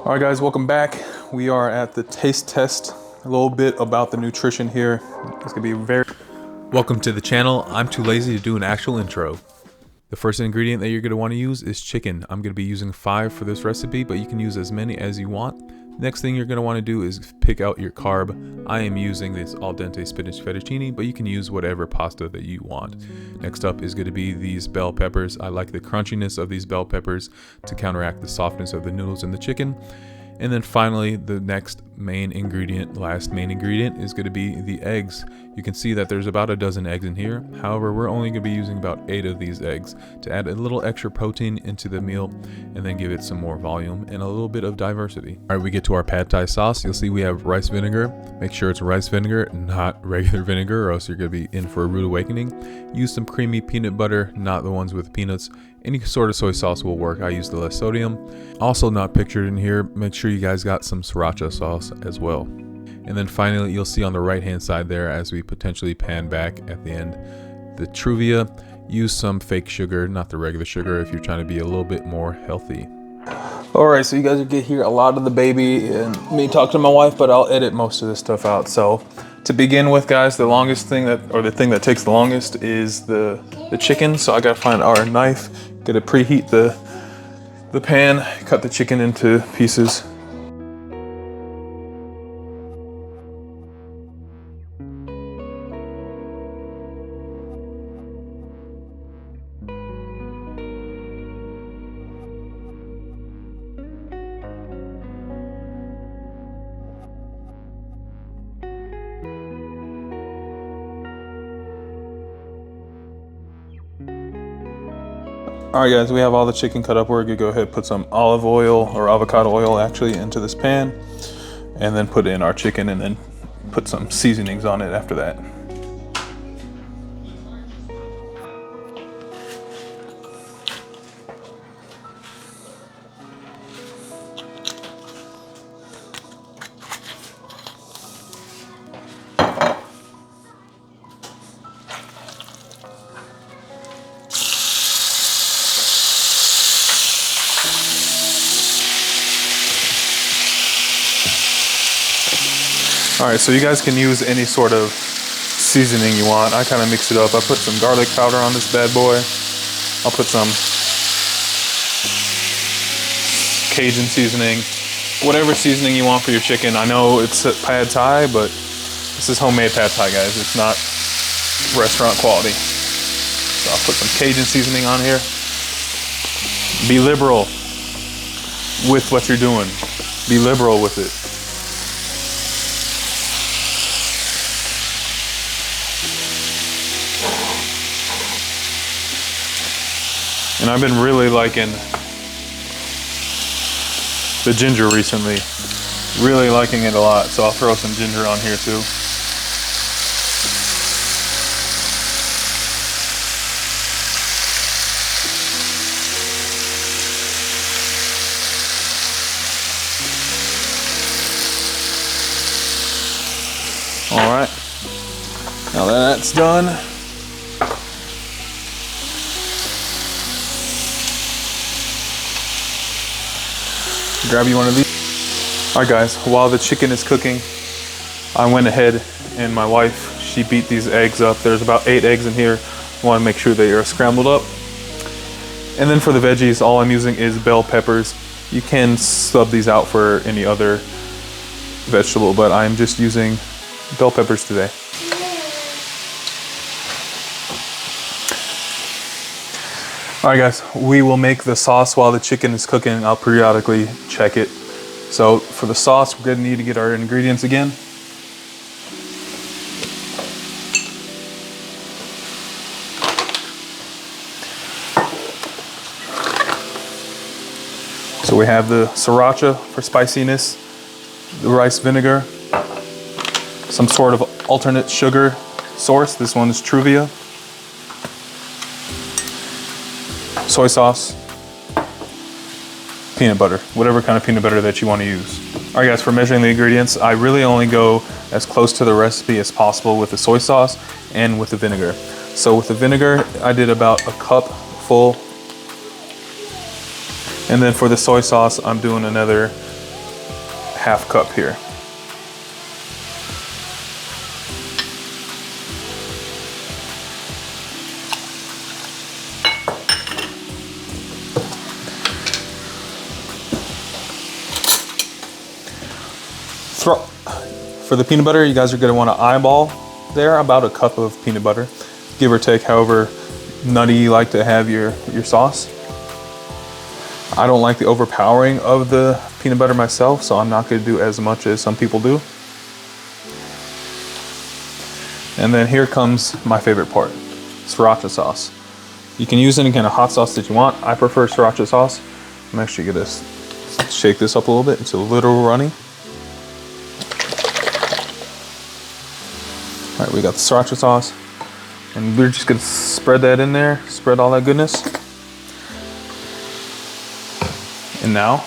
All right, guys, welcome back. We are at the taste test. A little bit about the nutrition here. It's gonna be very... Welcome to the channel. I'm too lazy to do an actual intro. The first ingredient that you're going to want to use is chicken. I'm going to be using 5 for this recipe, but you can use as many as you want. Next thing you're going to want to do is pick out your carb. I am using this al dente spinach fettuccine, but you can use whatever pasta that you want. Next up is going to be these bell peppers. I like the crunchiness of these bell peppers to counteract the softness of the noodles and the chicken. And then finally, the next main ingredient, last main ingredient, is going to be the eggs. You can see that there's about a dozen eggs in here. However, we're only going to be using about 8 of these eggs to add a little extra protein into the meal and then give it some more volume and a little bit of diversity. All right, we get to our pad thai sauce. You'll see we have rice vinegar. Make sure it's rice vinegar, not regular vinegar, or else you're going to be in for a rude awakening. Use some creamy peanut butter, not the ones with peanuts. Any sort of soy sauce will work. I use the less sodium. Also not pictured in here, make sure you guys got some Sriracha sauce as well. And then finally, you'll see on the right hand side there, as we potentially pan back at the end, the Truvia. Use some fake sugar, not the regular sugar, if you're trying to be a little bit more healthy. All right, so you guys will get here a lot of the baby and me talk to my wife, but I'll edit most of this stuff out. So to begin with, guys, the longest thing the thing that takes the longest is the chicken. So I gotta find our knife, gotta preheat the pan, cut the chicken into pieces. All right, guys, we have all the chicken cut up. We're gonna go ahead and put some olive oil, or avocado oil actually, into this pan, and then put in our chicken and then put some seasonings on it after that. All right, so you guys can use any sort of seasoning you want. I kind of mix it up. I put some garlic powder on this bad boy. I'll put some Cajun seasoning, whatever seasoning you want for your chicken. I know it's pad thai, but this is homemade pad thai, guys. It's not restaurant quality. So I'll put some Cajun seasoning on here. Be liberal with what you're doing. Be liberal with it. And I've been really liking the ginger recently. Really liking it a lot, so I'll throw some ginger on here too. All right, now that that's done, grab you one of these. All right, guys, while the chicken is cooking, I went ahead and my wife, she beat these eggs up. There's about 8 eggs in here. I want to make sure they are scrambled up. And then for the veggies, all I'm using is bell peppers. You can sub these out for any other vegetable, but I'm just using bell peppers today. All right, guys, we will make the sauce while the chicken is cooking. I'll periodically check it. So for the sauce, we're gonna need to get our ingredients again. So we have the Sriracha for spiciness, the rice vinegar, some sort of alternate sugar source. This one is Truvia. Soy sauce, peanut butter, whatever kind of peanut butter that you want to use. All right, guys, for measuring the ingredients, I really only go as close to the recipe as possible with the soy sauce and with the vinegar. So with the vinegar, I did about a cup full. And then for the soy sauce, I'm doing another 1/2 cup here. For the peanut butter, you guys are going to want to eyeball there about 1 cup of peanut butter, give or take however nutty you like to have your sauce. I don't like the overpowering of the peanut butter myself, so I'm not going to do as much as some people do. And then here comes my favorite part, Sriracha sauce. You can use any kind of hot sauce that you want. I prefer Sriracha sauce. I'm actually going to shake this up a little bit. It's a little runny. All right, we got the Sriracha sauce, and we're just gonna spread that in there, spread all that goodness. And now,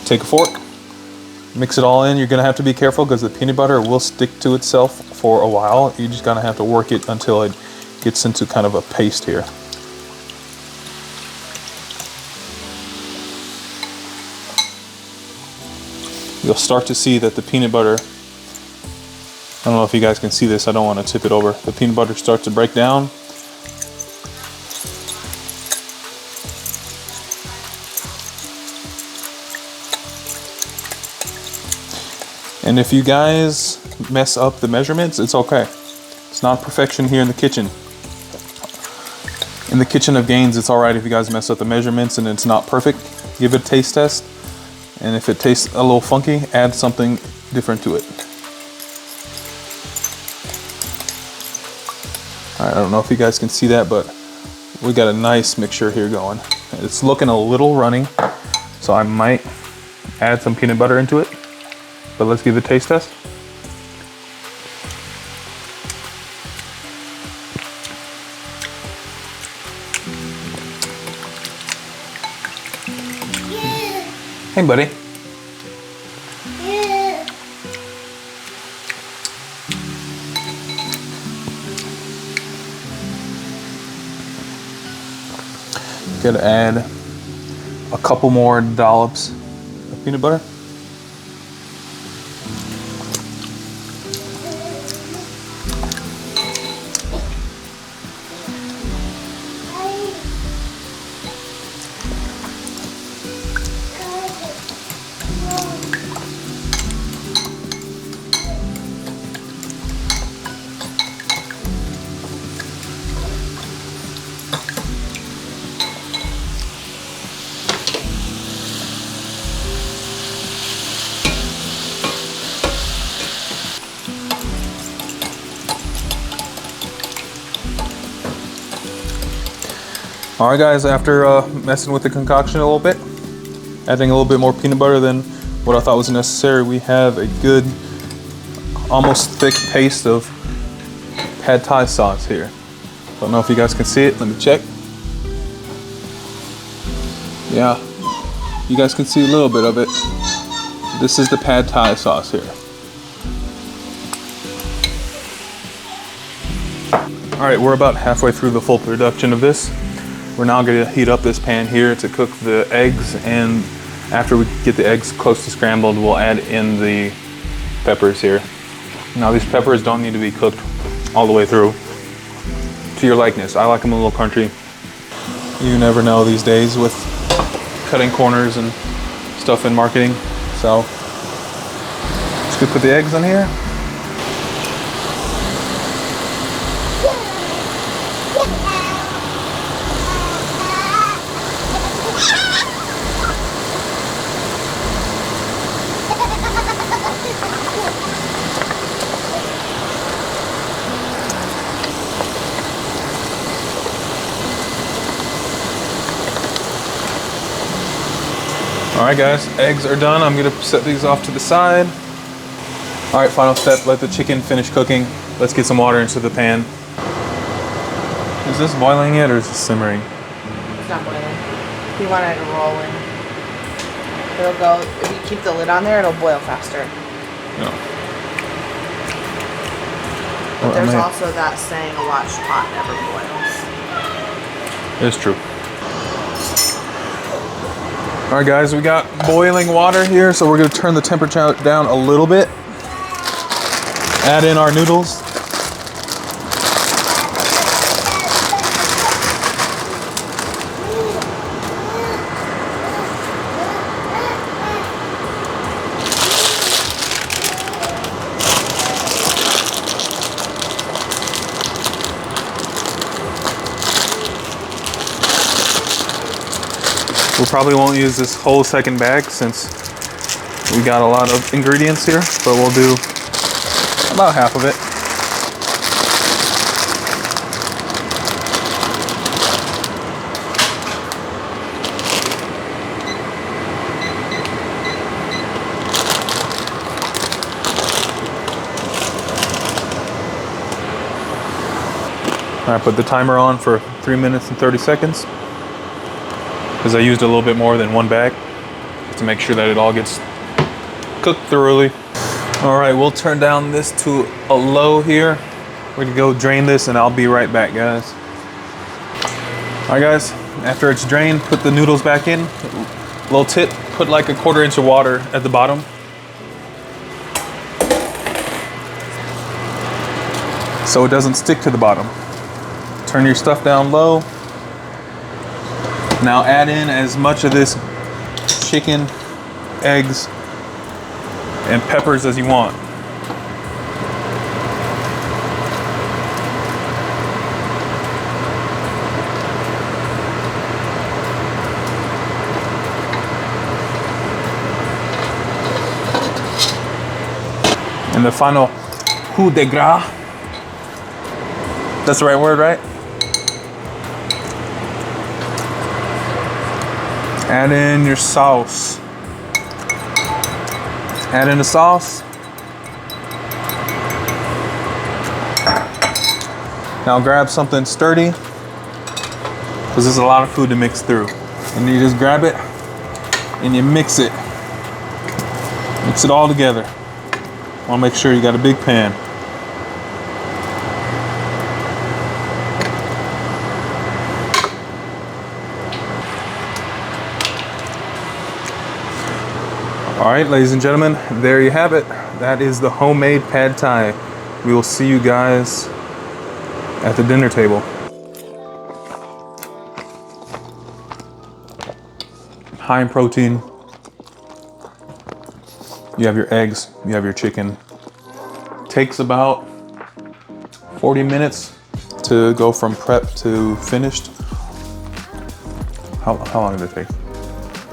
take a fork, mix it all in. You're gonna have to be careful because the peanut butter will stick to itself for a while. You're just gonna have to work it until it gets into kind of a paste here. You'll start to see that the peanut butter, I don't know if you guys can see this, I don't want to tip it over. The peanut butter starts to break down. And if you guys mess up the measurements, it's okay. It's not perfection here in the kitchen. In the kitchen of Gaines, it's all right if you guys mess up the measurements and it's not perfect. Give it a taste test. And if it tastes a little funky, add something different to it. All right, I don't know if you guys can see that, but we got a nice mixture here going. It's looking a little runny, so I might add some peanut butter into it, but let's give it a taste test. Hey, buddy. Gotta add a couple more dollops of peanut butter. All right, guys, after messing with the concoction a little bit, adding a little bit more peanut butter than what I thought was necessary, we have a good, almost thick paste of pad thai sauce here. Don't know if you guys can see it. Let me check. Yeah, you guys can see a little bit of it. This is the pad thai sauce here. All right, we're about halfway through the full production of this. We're now going to heat up this pan here to cook the eggs, and after we get the eggs close to scrambled, we'll add in the peppers here. Now these peppers don't need to be cooked all the way through, to your likeness. I like them a little crunchy. You never know these days with cutting corners and stuff in marketing. So just gonna put the eggs in here. All right, guys, eggs are done. I'm gonna set these off to the side. All right, final step, let the chicken finish cooking. Let's get some water into the pan. Is this boiling yet or is it simmering? It's not boiling. You want it to roll in. It'll go, if you keep the lid on there, it'll boil faster. No. But there's also that saying, a watched pot never boils. It's true. All right, guys, we got boiling water here, so we're gonna turn the temperature down a little bit. Add in our noodles. We probably won't use this whole second bag since we got a lot of ingredients here, but we'll do about half of it. All right, put the timer on for 3 minutes and 30 seconds. Because I used a little bit more than one bag to make sure that it all gets cooked thoroughly. All right, we'll turn down this to a low here. We're gonna go drain this and I'll be right back, guys. All right, guys, after it's drained, put the noodles back in. Little tip, put like a 1/4 inch of water at the bottom. So it doesn't stick to the bottom. Turn your stuff down low. Now add in as much of this chicken, eggs, and peppers as you want. And the final coup de grace. That's the right word, right? Add in your sauce. Add in the sauce. Now grab something sturdy, because there's a lot of food to mix through. And you just grab it and you mix it. Mix it all together. Want to make sure you got a big pan. All right, ladies and gentlemen, there you have it. That is the homemade pad thai. We will see you guys at the dinner table. High in protein. You have your eggs, you have your chicken. Takes about 40 minutes to go from prep to finished. How long did it take?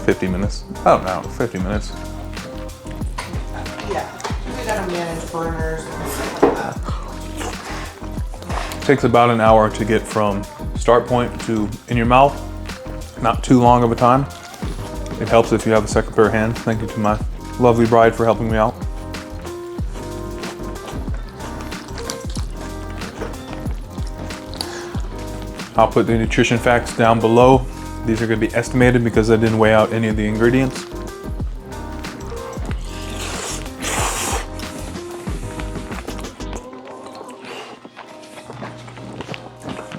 50 minutes? I don't know, 50 minutes. Yeah, we gotta manage burners and stuff like that. Takes about an hour to get from start point to in your mouth. Not too long of a time. It helps if you have a second pair of hands. Thank you to my lovely bride for helping me out. I'll put the nutrition facts down below. These are going to be estimated because I didn't weigh out any of the ingredients.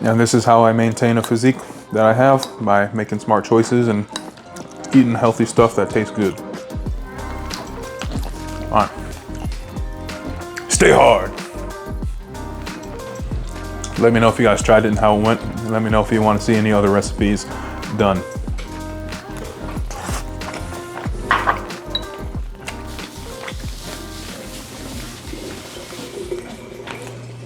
And this is how I maintain a physique that I have, by making smart choices and eating healthy stuff that tastes good. All right. Stay hard. Let me know if you guys tried it and how it went. Let me know if you want to see any other recipes done.